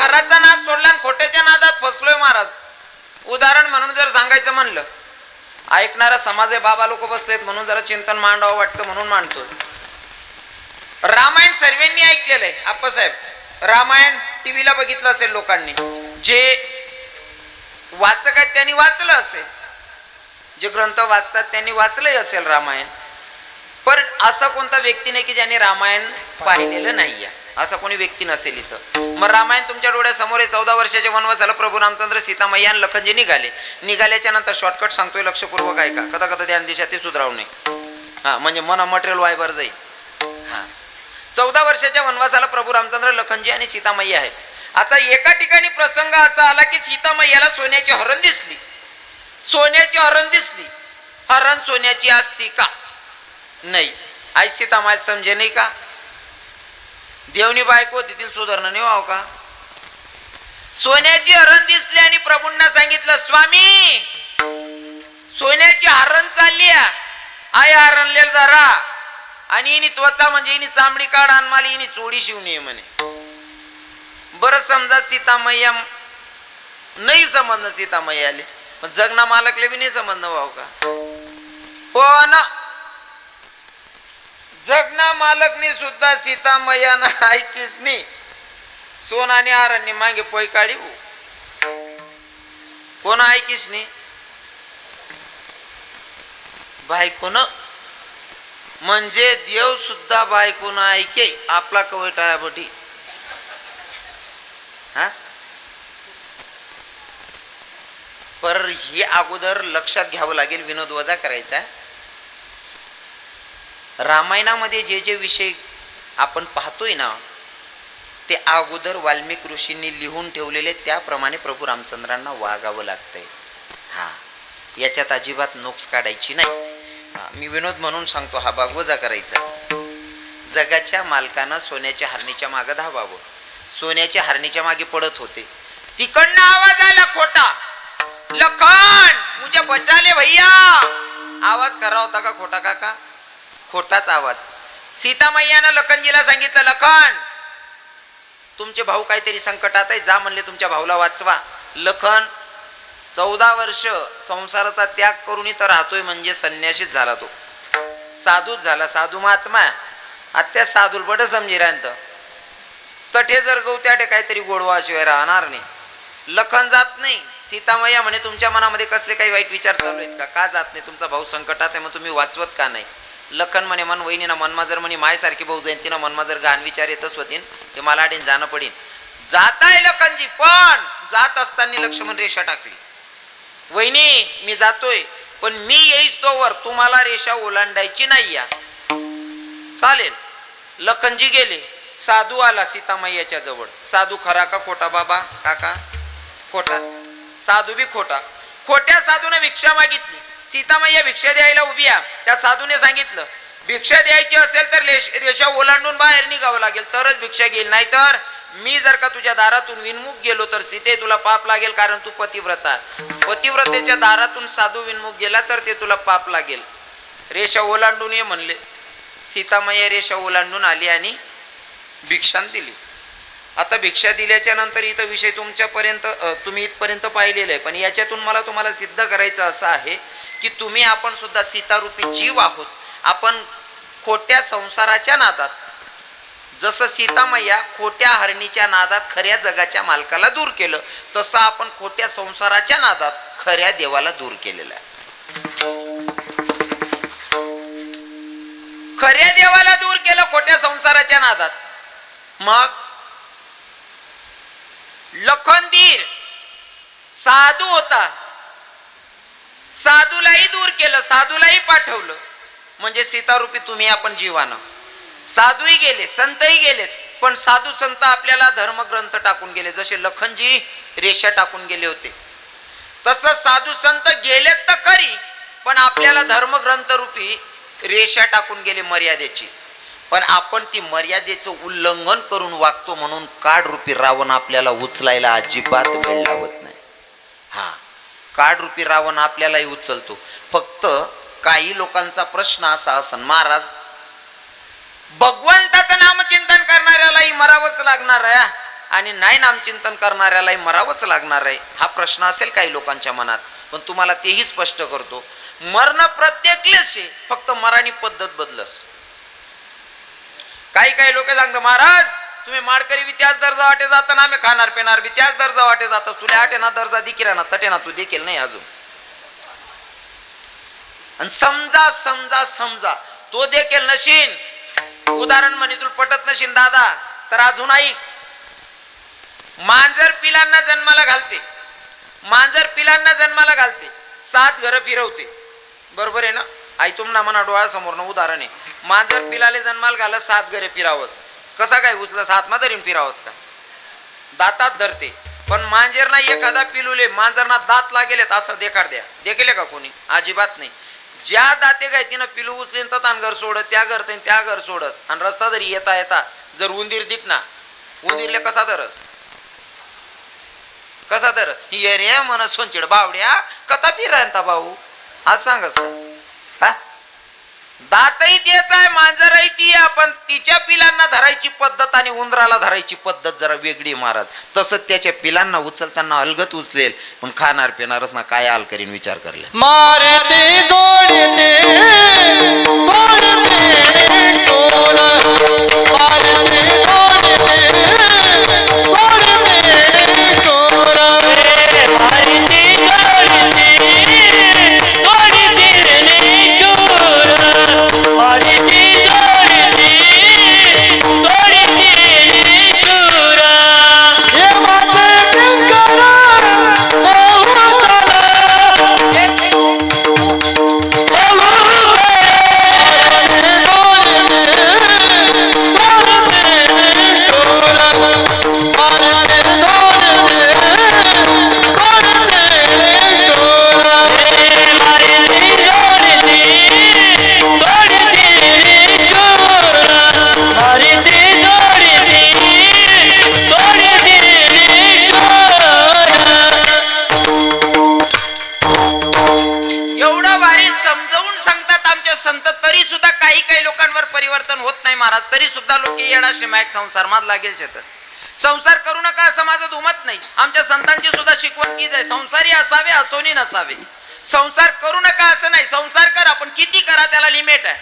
खराचा नाद सोडला आणि खोट्याच्या नादात फसलोय महाराज. उदाहरण म्हणून जर सांगायचं म्हणलं, ऐकणारा समाज आहे, बाबा लोक बसलेत म्हणून जरा चिंतन मांडावं वाटतं म्हणून मांडतो. रामायण सर्वांनी ऐकलेलं आहे आप्पासाहेब. रामायण टीव्हीला बघितलं असेल लोकांनी, जे वाचक आहेत त्यांनी वाचलं असेल, जे ग्रंथ वाचतात त्यांनी वाचलंही असेल रामायण. पण असा कोणता व्यक्ती नाही की ज्याने रामायण पाहिलेलं नाहीये, असा कोणी व्यक्ती नसेल इथं. मग रामायण तुमच्या डोळ्यासमोर आहे. 14 वर्षाच्या वनवासाला प्रभू रामचंद्र, सीतामय्या आणि लखनजी निघाल्याच्या नंतर शॉर्टकट सांगतोय, लक्षपूर्वक ऐका, कदा कदा ध्यान दिशा ते सुधारू नये. हा म्हणजे मन मटेरियल वायबर जाईल. हा 14 वर्षाच्या वनवासाला प्रभू रामचंद्र, लखनजी आणि सीतामय्या आहेत. आता एका ठिकाणी प्रसंग असा आला की सीतामय्याला सोन्याची हरण दिसली. सोन्याची हरण दिसली. हरण सोन्याची असती का? नाही. आई सीतामाय समजे नाही का? देवनी बायको तिथील सुधारणा नाही व्हाव का? सोन्याची हरण दिसली आणि प्रभूंना सांगितलं, स्वामी सोन्याची हरण चालली आहे, हरणलेल धरा आणि इनी त्वचा म्हणजे इनी चांबडी काढ आणि मला इनी चोडी शिवणे म्हणे. बरं समजा सीतामय्या नाही समजणं, सीतामय्या आले पण जगना मालकले बी नाही समजणं व्हाव का? पण जगना मालकनी सुद्धा सीतामय्यानं ऐकीस नाही. सोनाने आरण्य मागे पोय काढी कोण ऐकीस नाही? बायकोन. म्हणजे देव सुद्धा बायकोन ऐके आपला कवटाया बटी. हा पर हे अगोदर लक्षात घ्यावं लागेल, विनोद वजा करायचा. रामायणामध्ये जे जे विषय आपण पाहतोय ना, ते अगोदर वाल्मिक ऋषींनी लिहून ठेवलेले, त्याप्रमाणे प्रभू रामचंद्रांना वागावं लागतंय. हा याच्यात अजिबात नोक्स काढायची नाही. मी विनोद म्हणून सांगतो, हा भाग वजा करायचा. जगाच्या मालकानं सोन्याच्या हरणीच्या मागे धावावं. सोन्याच्या हरणीच्या मागे पडत होते. तिकडनं आवाज आला खोटा, लखन मुझे बचा ले भैया. आवाज खरा होता का खोटा काका? खोटाच आवाज. सीतामय्यानं लखनजीला सांगितलं, लखन तुमचे भाऊ काहीतरी संकटात आहे, जा म्हणले तुमच्या भाऊला वाचवा. लखन 14 वर्ष संसाराचा त्याग करून इथं राहतोय म्हणजे संन्यासीच झाला, तो साधूच झाला, साधू महात्मा. आता साधूल बड समजी राहत तठे जर गौ त्याटे काहीतरी गोडवाशिवाय राहणार नाही. लखन जात नाही. सीतामय्या म्हणे, तुमच्या मनामध्ये कसले काही वाईट विचार चालू आहेत का? का जात नाही? तुमचा भाऊ संकटात आहे, मग तुम्ही वाचवत का नाही? लखन म्हणे, मन वहिनीना मनमा जर म्हणे मायसारखी भाऊ जाईन, तिनं मनमा जर घाण विचार येतच होतीन, ते मला आडीन जाणं पडीन. जात आहे लखनजी, पण जात असताना लक्ष्मण रेषा टाकली. वहिनी मी जातोय, पण मी येईस तोवर तुम्हाला रेषा ओलांडायची नाही. या चालेल. लखनजी गेले. साधू आला सीतामय्याच्या जवळ. साधू खरा का खोटा बाबा? काका खोटाच. साधू बी खोटा. खोट्या साधूने भिक्षा मागितली. सीतामय्या भिक्षा द्यायला उभी आहे. त्या साधूने सांगितलं, भिक्षा द्यायची असेल तर रेषा ओलांडून बाहेर निघावं लागेल, तरच भिक्षा घेईल, नाहीतर मी जर का तुझ्या दारातून विनमुख गेलो तर सीते तुला पाप लागेल, कारण तू पतिव्रता. पतिव्रतेच्या दारातून साधू विनमुख गेला तर ते तुला पाप लागेल. रेषा ओलांडून ये म्हणले. सीतामय्या रेषा ओलांडून आली आणि भिक्षा दिली. आता भिक्षा दिल्याच्या नंतर इथं विषय तुमच्यापर्यंत तुम्ही इथपर्यंत पाहिलेला आहे, पण याच्यातून मला तुम्हाला सिद्ध करायचं असं आहे की तुम्ही आपण सुद्धा सीतारूपी जीव आहोत. आपण खोट्या संसाराच्या नादात, जसं सीतामय्या खोट्या हरणीच्या नादात खऱ्या जगाच्या मालकाला दूर केलं, तसं आपण खोट्या संसाराच्या नादात खऱ्या देवाला दूर केलेलं आहे. खऱ्या देवाला दूर केलं खोट्या संसाराच्या नादात. मग लखनदीर साधू होता, साधूलाही दूर केलं, साधूलाही पाठवलं. म्हणजे सीतारूपी तुम्ही आपण जीवानं. साधूही गेले, संतही गेलेत, पण साधू संत आपल्याला धर्मग्रंथ टाकून गेले. जसे लखनजी रेषा टाकून गेले होते, तसं साधू संत गेलेत तर खरी, पण आपल्याला धर्मग्रंथ रूपी रेषा टाकून गेले मर्यादेची. पण आपण ती मर्यादेचं उल्लंघन करून वागतो, म्हणून काड रूपी रावण आपल्याला उचलायला अजिबात वेळ लावत नाही. हा काड रूपी रावण आपल्यालाही उचलतो. फक्त काही लोकांचा प्रश्न असा असन, महाराज भगवंताचं नामचिंतन करणाऱ्यालाही मरावंच लागणार आहे, आणि नाही नामचिंतन करणाऱ्यालाही मरावंच लागणार आहे, हा प्रश्न असेल काही लोकांच्या मनात. पण तुम्हाला तेही स्पष्ट करतो, मरण प्रत्येकलेच आहे, फक्त मराठी पद्धत बदलस. काही लोक सांगतात, महाराज तुम्ही माडकरी बी त्याच दर्जा वाटे जाताना, आम्ही खाणार पिणार बी त्याच दर्जा वाटे जातात, तुला आटे ना दर्जा दिकी ना तटे ना, तू देखील नाही अजून. आणि समजा समजा समजा तो देखील नशीन, उदाहरण म्हणे तुला पटत नशीन दादा, तर अजून ऐक. मांजर पिलांना जन्माला घालते, मांजर पिलांना जन्माला घालते, 7 घरं फिरवते, बरोबर आहे ना? आई तुम्हाला म्हणा डोळ्यासमोर ना उदाहरण आहे. मांजर पिलाले जन्माला घालत 7 घरे फिरावस, कसा काय उचलस हातमा धरून फिरावस का? दातात धरते. पण मांजर ना एखादा पिलुले मांजरना दात लागेलेत असं देखाड द्या, देखले का कोणी? अजिबात नाही. ज्या दाते काय तिनं पिलू उचलेन तर घर सोडत, त्या घर त्या घर सोडत. आणि रस्ता जरी येता येता जर उंदीर दिक ना, उंदीरले कसा धरस, कसा धर? ये रे मन सोंचिड बावड्या कथा फिरायता भाऊ, आज सांगस का? दातही तेच आहे, मांजरही ती आहे, पण तिच्या पिलांना धरायची पद्धत आणि उंदराला धरायची पद्धत जरा वेगळी महाराज. तसंच त्याच्या पिलांना उचलताना अलगत उचलेल, पण खाणार पिणारच ना काय हाल करीन विचार करले. मारते जोडते तरी सुद्धा लोक येडा श्रीमायक संसार मात लागेल शेतच. संसार करू नका असं माझं दुमत नाही. आमच्या संतांची सुद्धा शिकवण तीच आहे, संसारी असावे असोनी नसावे. संसार करू नका असं नाही, संसार करा पण किती करा त्याला लिमिट आहे.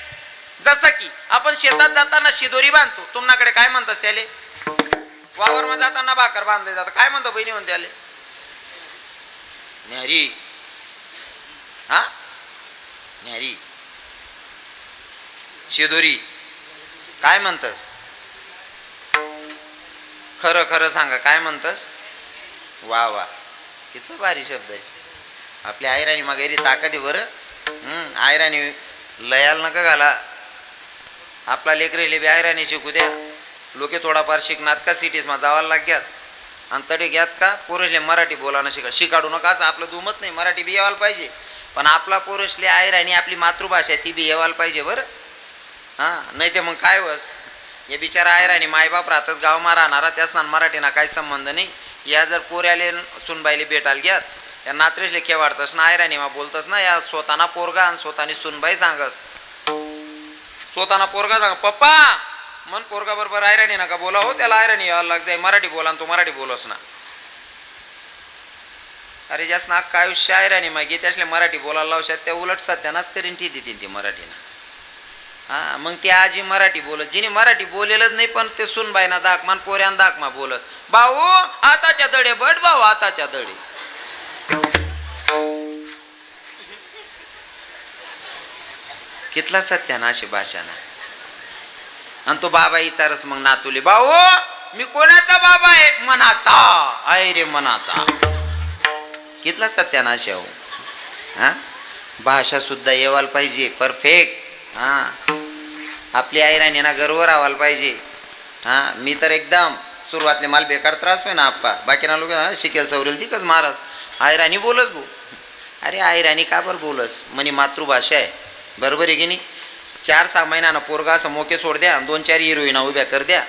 जसं की आपण शेतात जाताना शिदोरी बांधतो, तुमच्याकडे काय म्हणतात त्याले? वावर मध्ये जाताना भाकर बांधले जातात, काय म्हणतो बहिणी म्हणते त्याले? न्यारी. हा न्यारी शिदोरी काय म्हणतस? खरं खरं सांगा काय म्हणतस? वा वा, किती भारी शब्द आहे. आपली आयराणी मागेरी ताकद आहे बरं. आयराणी लयाल नका घाला. आपला लेकरेले बी आयराणी शिकू द्या. लोके थोडाफार शिकणार का सिटीज मा जावायला लाग्यात आणि तडे घ्यात का पोरसले मराठी बोलायला शिकाडू नका असं आपलं दुमत नाही. मराठी बी येवायला पाहिजे, पण आपला पोरसले आयराणी आपली मातृभाषा ती बी येवायला पाहिजे बरं. हां, नाही ते मग काय वस हे बिचारा आयराणी मायबाप राहतच गावमा राहणारा त्यासना मराठीना काही संबंध नाही. या जर पोऱ्याले सुनबाईले भेटायला घ्यात, या नात्रेसले खेवाडतस ना आयराणी मा बोलतस ना, या स्वतःना पोरगा आणि स्वतःनी सुनबाई सांगस. स्वतःना पोरगा सांग पप्पा मन पोरगा बरोबर आयराणी नका बोला हो, त्याला आयराणी यायला लाग जाय, मराठी बोला तो मराठी बोलस ना. अरे जास्त ना काय आयुष्य आयराणी मागे त्यासले मराठी बोलायला लावशात, त्या उलट सत्यानाच करीन ती देतील ती मराठीनं. हा मग ती आजी मराठी बोलत, जिने मराठी बोलेलच नाही पण ते सुनबाईना दाख मान पोऱ्यान दाख मा बोलत, भाऊ आताच्या दडे बट भाऊ आताच्या दडे. कितला सत्यानाश भाषा ना. आणि तो बाबा विचारस मग नातुले, भाऊ मी कोणाचा बाबा आहे? मनाचा. आय रे मनाचा. कितला सत्यानाश आहे. हा भाषा सुद्धा येवायला पाहिजे परफेक्ट. हां आपली आयराणी ना गर्व राहायला पाहिजे. हां मी तर एकदम सुरुवातले मला बेकार त्रास होय ना आप्पा, बाकी ना लोक शिकेल सवरेल तिकच महाराज आयराणी बोलस भाऊ. अरे आयराणी का बरं बोलस म्हणे मातृभाषा आहे, बरोबर आहे की नाही. 4-6 महिन्यानं पोरगा असं मोके सोड द्या, 2-4 हिरोईना उभ्या कर द्या,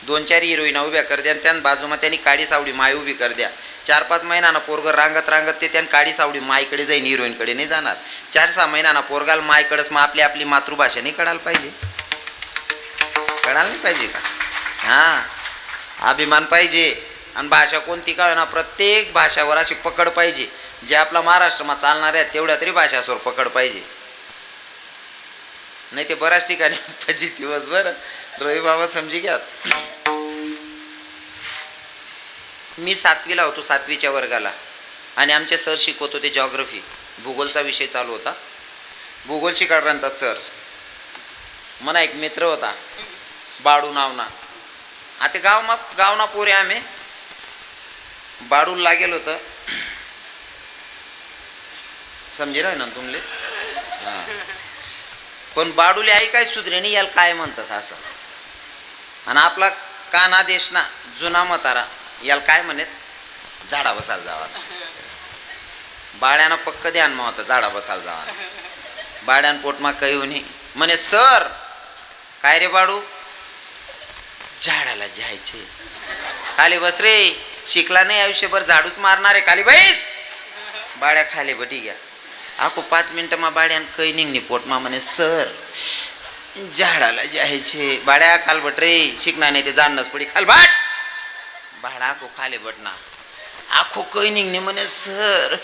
2-4 हिरोईना उभ्या कर द्या, त्यान बाजूमा त्यांनी काडी सावडी माय उभी कर द्या. 4-5 महिन्यानं पोरगं रांगत रांगत ते त्यान काडी सावडी मायकडे जाईन, हिरोईनकडे नाही जाणार. 4-6 महिन्यानं पोरगाला मायकडंच मग आपली आपली मातृभाषा नाही कळायला पाहिजे, कळायला नाही पाहिजे का? हां अभिमान पाहिजे. आणि भाषा कोणती का ना, प्रत्येक भाषावर अशी पकड पाहिजे. जे आपला महाराष्ट्रात चालणार आहे तेवढ्या तरी भाषावर पकड पाहिजे. नाही ते बऱ्याच ठिकाणी पजी दिवसभर रवी बाबा समजी घ्या. मी 7वीला होतो, 7वीच्या वर्गाला, आणि आमचे सर शिकवत होते जॉग्रफी. भूगोलचा विषय चालू होता. भूगोल शिकवणारा सर म्हणा एक मित्र होता बाडू नावना. आता गावना पोरे आम्ही बाडूला लागेल होतं. समजे ना तुमले. हां, पण बाडूले आई काय सुधरे नाही, याला काय म्हणतस असं. आणि आपला काना देश ना जुना म्हातारा, याला काय म्हणत, झाडा बसायला जावा. बाळ्यानं पक्क ध्यान मग होतं, झाडा बसायला जावा. बाळ्यान पोटमा काही होणी म्हणे, सर काय रे बाडू, झाडाला जायचे. खाली बस रे, शिकला नाही आयुष्यभर झाडूच मारणार आहे, खाली बैस. बाळ्या खाली बटी घ्या. आखो 5 मिनिटं मा बाळ्यान काही निघणे पोटमा म्हणे, सर झाडाला जायचे. बाळ्या खाल बट रे, शिकणार नाही ते जाणच पडी, खाल बाट. बाळा आखो खाली बटना, आखो काही निघणे म्हणे, सर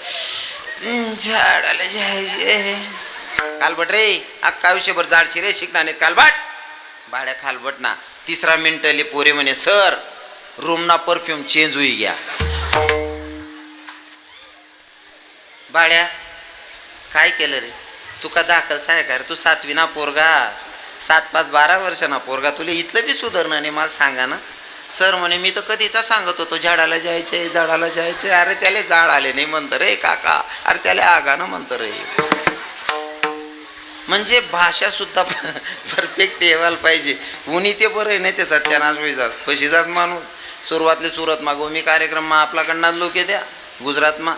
झाडाला जायचे. काल बट रे, अख्खा आयुष्यभर झाडची रे, शिकणार नाहीत, काल बाट. बाळ्या खाल बटना. 3रा मिनिटले पोरे म्हणे, सर रूम ना परफ्यूम चेंज होई गया. बाळ्या काय केलं रे, तू का दाखल साय का रे, तू 7वी ना पोरगा, 7 5 12 वर्ष ना पोरगा, तुला इथलं बी सुधारणं नाही, मला सांगा ना. सर म्हणे, मी तर कधीचा सांगत होतो झाडाला जायचे, झाडाला जायचे. अरे त्याला झाड आले नाही म्हणतं रे काका, अरे त्याला आगानं म्हणतं रे. म्हणजे भाषा सुद्धा परफेक्ट ठेवायला पाहिजे. उनी ते बरं आहे, नाही ते सत्यानाश होई जात, कशी जात माणूस. सुरुवातले सुरत मा गोमी कार्यक्रममा आपल्याकडनं लोक द्या. गुजरातमा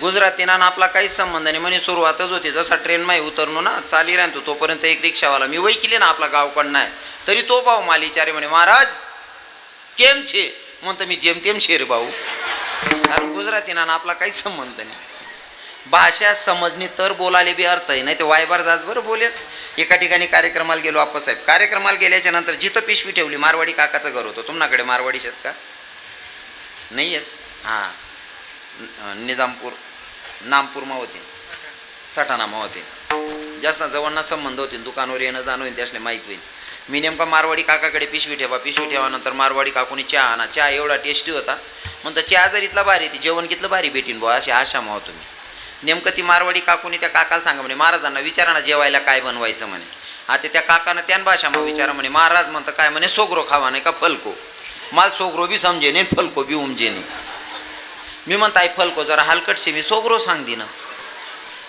गुजरातीना आपला काहीच संबंध नाही. म्हणे सुरुवातच होती, जसा ट्रेन माही उतरनो ना चाली राहतो तोपर्यंत एक रिक्षावाला, मी वै केली ना आपला गावकडनं आहे, तरी तो भाऊ माली चारे म्हणे, महाराज केम छे, म्हणतं मी जेमतेम छे रे भाऊ. कारण गुजरातीना आपला काहीच संबंध नाही. भाषा समजणी तर बोलाले बी अर्थ आहे, नाही ते वायबार जाच बरं बोलेल. एका ठिकाणी कार्यक्रमाला गेलो आप्पासाहेब, कार्यक्रमाला गेल्याच्या नंतर जिथं पिशवी ठेवली, मारवाडी काकाचं घर होतं. तुमच्याकडे मारवाडी शेत का नाही आहेत? हां, निजामपूर नामपूरमा होते, सटाणामा होते. जास्त जवळना संबंध होते, दुकानावर येणं जाणं होईल, त्यासले माहीत होईल. मी नेमका मारवाडी काकाकडे पिशवी ठेवा नंतर मारवाडी काकूने चहा आणा. चहा एवढा टेस्टी होता, म्हणतं चहा जर इथला भारी ती जेवण कितलं भारी भेटीन बुवा, अशी आशा मग तुम्ही. नेमकं ती मारवाडी काकूने त्या काकाला सांगा म्हणे, महाराजांना विचारा ना जेवायला काय बनवायचं म्हणे. आता त्या काकानं त्यान भाषा मग विचारा म्हणे, महाराज म्हणतं काय म्हणे, सोगरो खावा नाही का फलको. माल सोगरो बी समजे नाही, फलको बी उमजे नाही. मी म्हणता आई फलको जरा हलकटशे, मी सोगरो सांग दिना.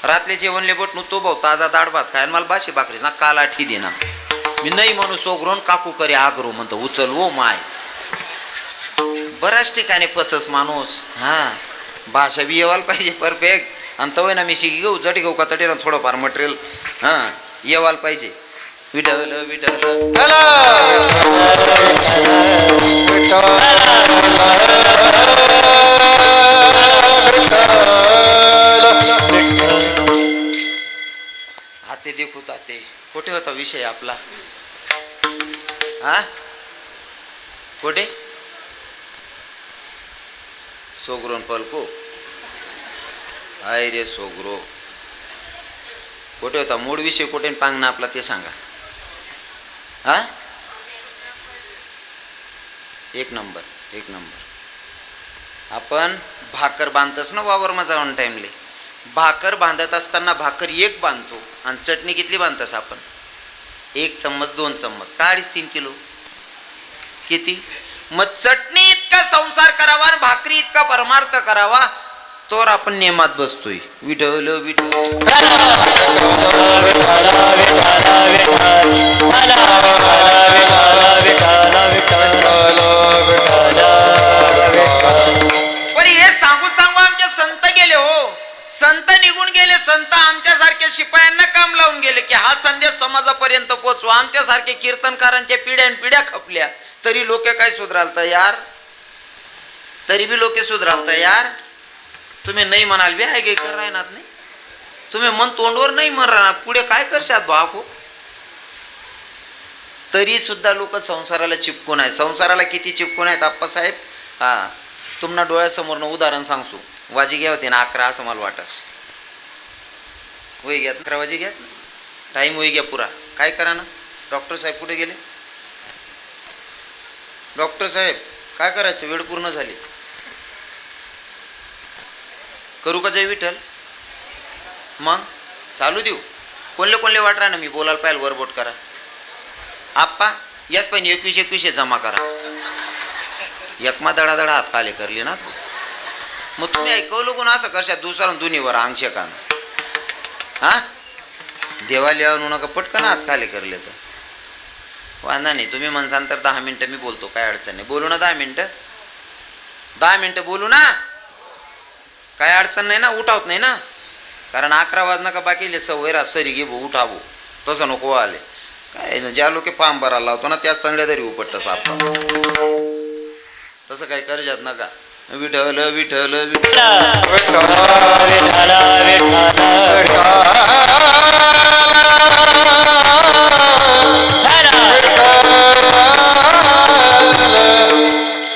रातले जेवणले बटणू तो भाऊ ताजा दाळ भात खाय, मला बाशी भाकरी ना काल आठी देना. मी नाही म्हणू सोगरोन काकू करे आगरो म्हणतो, उचल ओ माय. बऱ्याच ठिकाणी फसस माणूस. हां, भाषा बी येवायला पाहिजे परफेक्ट. आणि तवय ना मी शिकी घेऊ जटी घेऊ का तटे ना थोडंफार मटेरियल हां येवायला पाहिजे. विठल विठल हाते देखू ताते. कुठे होता विषय आपला? हा कुठे? सोगरोन पलको. आय रे सोगरो, कुठे होता मूळ विषय? कुठे पांगना आपला ते सांगा. हा, एक नंबर एक नंबर. आपण भाकर बांधतस ना वावरमा जाऊन टाइमले, भाकर बांधत असताना भाकर एक बांधतो आणि चटणी कितली बांधतस आपण? 1 चम्मच 2 चम्मच का 2.5-3 किलो किती? मग चटणी इतका संसार करावा आणि भाकरी इतका परमार्थ करावा, तर आपण नेमात बसतोय. विठल विठल पण हे सांगू सांगू आमचे संत गेले हो. संत निघून गेले. संत आमच्यासारख्या शिपायांना काम लावून गेले की हा संदेश समाजापर्यंत पोचवा. आमच्यासारखे कीर्तनकारांच्या पिढ्यान पिढ्या खपल्या, तरी लोक काय सुधराल तयार? तरी बी लोक सुधराल तयार. तुम्ही नाही म्हणाल बी आहे कर राहणार नाही. तुम्ही मन तोंडवर नाही म्हण राहणार, पुढे काय करशात भाको? तरी सुद्धा लोक संसाराला चिपकून आहे. संसाराला किती चिपकून आहेत आप्पासाहेब? हा, तुम्हाला डोळ्यासमोरनं उदाहरण सांगतो. वाजी घ्या होते ना 11 असं मला वाटस. वय घ्यात 11 वाजी घ्यात, टाईम वय घ्या पुरा. काय करा ना, डॉक्टर साहेब कुठे गेले? डॉक्टर साहेब काय करायचं, वेळ पूर्ण झाली. करू का जय विठ्ठल? मग चालू देऊ? कोणले कोणले वाट राहा ना, मी बोलायला पाहिजे वर बोट करा. आप्पा याच पण 21 जमा करा. एकमा दडा हात खाली करली ना. मग तुम्ही ऐकवलं कोण असं करशा दुसरा दोन्हीवर अंगशेकान? हा, देवाला येऊन नका पटकन हात खाली करले तर वांधा नाही. तुम्ही म्हणसान तर 10 मिनटं मी बोलतो, काय अडचण नाही. बोलू ना 10 मिनटं, 10 मिनटं बोलू ना, काय अडचण नाही ना, उठावत नाही ना. कारण 11 वाजना का बाकीले सवयरा सरी घे भाऊ उठावो, तसं नको आले काय ना. ज्या लोक पाम भरायला लावतो ना त्याच तंगड्या तरी उपटत साप, तसं काय करजात नका. विठ्ठल विठ्ठल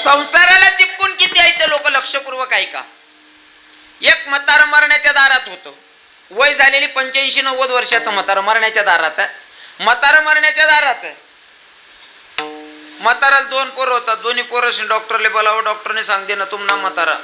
संसाराला चिपकून किती आहे ते लोक लक्षपूर्वक ऐका. एक म्हातारं मरण्याच्या दारात होतं. वय झालेली 85-90 वर्षाचं म्हातारं मरण्याच्या दारात आहे. म्हातारं मरण्याच्या दारात आहे. म्हाताराला 2 पोरं होतात. दोन्ही पोरं डॉक्टरले बोलावं. डॉक्टरने सांगते ना तुम्हाला म्हातारा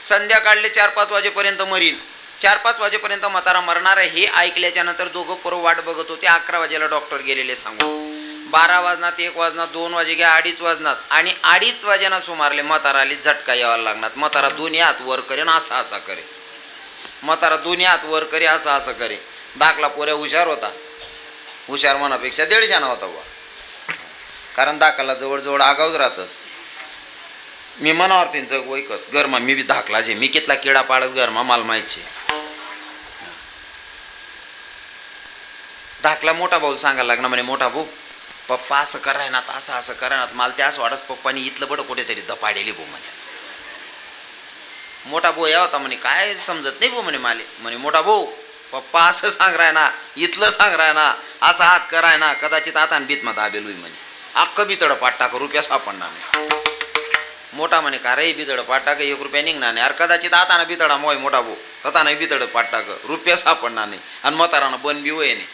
संध्याकाळले 4-5 वाजेपर्यंत मरीन. 4-5 वाजेपर्यंत म्हातारा मरणार आहे. हे ऐकल्याच्या नंतर दोघं पोरं वाट बघत होते. 11 वाजेला डॉक्टर गेलेले सांगून. 12 वाजनात, 1 वाजनात, 2 वाजे घ्या, 2:30 वाजनात आणि 2:30 वाजेना सुमारले म्हाताराली झटका यावा लागणार. म्हातारा दोन्ही हात वर करेन, असा करे. म्हातारा दोन्ही हात वर करे, असं करे. दाखला पोऱ्या हुशार होता. हुशार मनापेक्षा 150 होता बा. कारण दाखला जवळजवळ आगाऊच राहतस. मी मनावरती जग वैकस गरमा मी बी धाकला जे मी कितला किडा पाडत गरमा मला माहिती. धाकला मोठा भाऊ सांगायला लागला म्हणे, मोठा भाऊ पप्पा असं कराय ना, असं कराय ना. मला ते असं वाटत पप्पानी इथलं बडं कुठेतरी दपाडेली भाऊ म्हणे. मोठा भाऊ या होता म्हणे, काय समजत नाही भाऊ म्हणे माले. म्हणे मोठा भाऊ पप्पा असं सांग राय ना, इथलं सांग राय ना, असा हात कराय ना, कदाचित आता बीतमा दाबेल होई म्हणे. अख्खं बितड पाठ टाक, रुपया सापडणार नाही. मोठा म्हणे का रे बितड पाठ टाक, 1 रुपया निघणार नाही. अरे कदाचित आता ना बितडा मोय मोठा भाऊ तथा नाही बितड पाठ टाक, रुपया सापडणार नाही. आणि म्हातारानं बन बी वय नाही.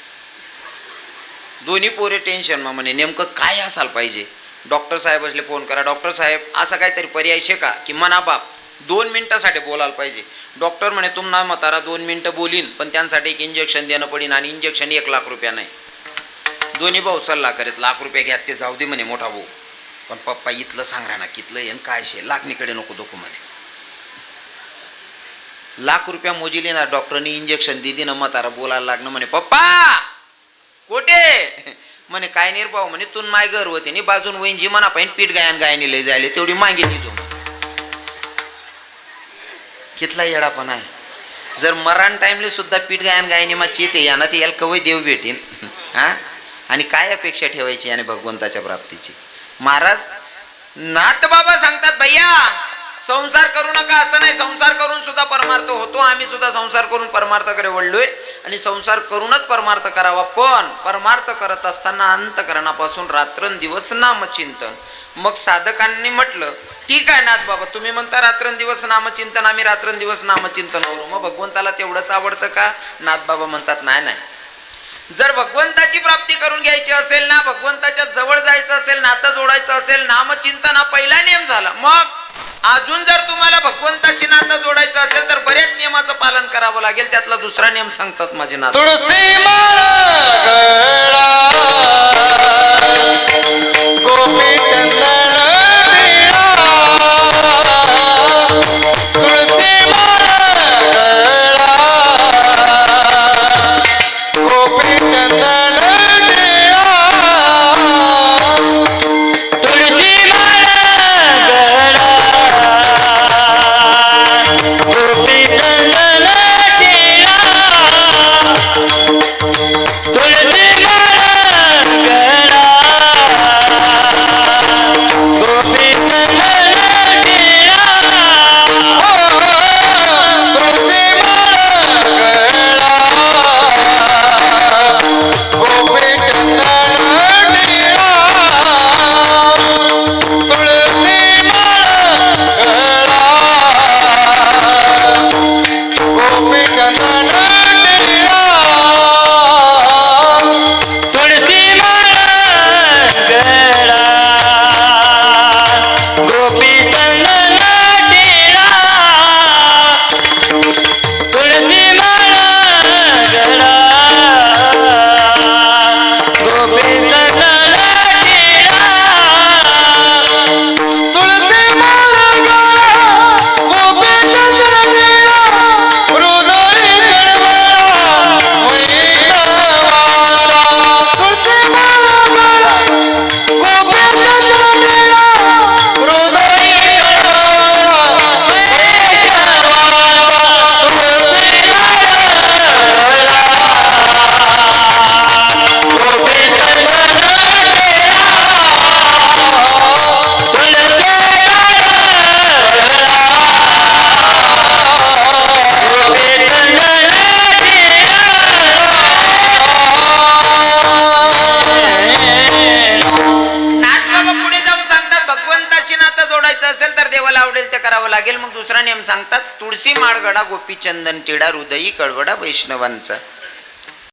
दोन्ही पोरे टेन्शन मा म्हणे नेमकं काय असायला पाहिजे. डॉक्टर साहेब असले फोन करा. डॉक्टर साहेब असा काहीतरी पर्याय शे का की मना बाप 2 मिनिटासाठी बोलायला पाहिजे. डॉक्टर म्हणे तुम्हाला म्हातारा 2 मिनिटं बोलीन, पण त्यांसाठी एक इंजेक्शन देणं पडेन आणि इंजेक्शन 1 लाख रुपया नाही. दोन्ही भाऊ सल्ला करीत 1 लाख रुपये घ्या ते जाऊ दे म्हणे मोठा भाऊ. पण पप्पा इथलं सांग ना, कितलं येन काय शे, लाखनीकडे नको दोको म्हणे. 1 लाख रुपया मोजिले ना डॉक्टरनी इंजेक्शन दिदी ना. म्हातारा बोलायला लागणं म्हणे पप्पा कोठे म्हणे काय निर्भाव म्हणे तून माय घर होते नि बाजून वहीन जी म्हणा पाहिजे पीठ गायनी लय जायले तेवढी मागे निजो. कितला येडा पण आहे. जर मरण टाइमले सुद्धा पीठ गायनी मा चेते याना ते याला कवय देव भेटेन. हा, आणि काय अपेक्षा ठेवायची याने भगवंताच्या प्राप्तीची. महाराज नाथ बाबा सांगतात भैया संसार करू नका असं नाही. संसार करून सुद्धा परमार्थ होतो. आम्ही सुद्धा संसार करून परमार्थाकडे वळलोय आणि संसार करूनच परमार्थ करावा. पण परमार्थ करत असताना अंतकरणापासून रात्रंदिवस नामचिंतन. मग साधकांनी म्हटलं ठीक आहे नाथ बाबा तुम्ही म्हणता रात्रंदिवस नामचिंतन, आम्ही रात्रंदिवस नामचिंतन करू. मग भगवंताला तेवढंच आवडतं का? नाथ बाबा म्हणतात नाही नाही, जर भगवंताची प्राप्ती करून घ्यायची असेल ना, भगवंताच्या जवळ जायचं असेल, नातं जोडायचं असेल, नामचिंतन हा पहिला नियम झाला. मग अजून जर तुम्हाला भगवंताशी नातं जोडायचं असेल तर बऱ्याच नियमाचं पालन करावं लागेल. त्यातला दुसरा नियम सांगतात माझे नाथ. तुळसी माळा गळा गोपी चंदन टिळा. तुळसी माळा गळा गोपी चंदन टिळा. तुळसी माळा गळा गोपी चंदन टिळा. तुळसी माळा लागेल. मग दुसरा नियम सांगतात, तुळशी माळगडा गोपी चंदन टिडा हृदयी कळवडा वैष्णवांचा.